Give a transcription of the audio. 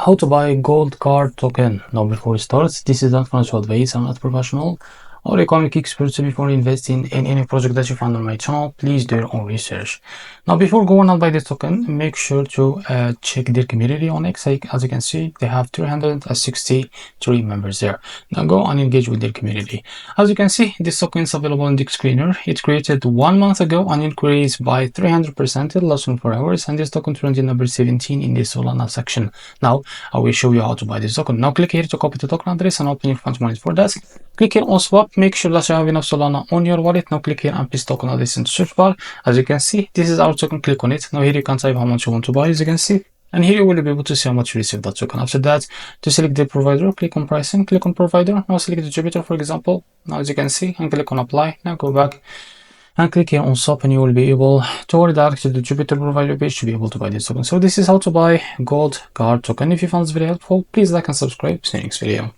How to buy gold card token. Now before we start, this is not financial advice. I'm not professional or economic expert, so before investing in any project that you find on my channel, please do your own research. Now before going and buy this token, make sure to check their community on MEXC. As you can see, they have 363 members there. Now go and engage with their community. As you can see, this token is available in the screener. It created 1 month ago and increased by 300% in less than 4 hours, and this token trending number 17 in the Solana section. Now I will show you how to buy this token. Now click here to copy the token address and open your funds wallet for that. Click here on swap. Make sure that you have enough Solana on your wallet. Now click here and paste token address in the search bar. As you can see, this is our token. Click on it. Now here you can type how much you want to buy, as you can see, and here you will be able to see how much you receive that token. After that, to select the provider, click on pricing, click on provider. Now select the Jupiter, for example. Now as you can see, and click on apply. Now go back and click here on swap, and you will be able to redirect to the Jupiter provider page to be able to buy this token. So this is how to buy gold card token. If you found this very helpful, please like and subscribe. See you next video.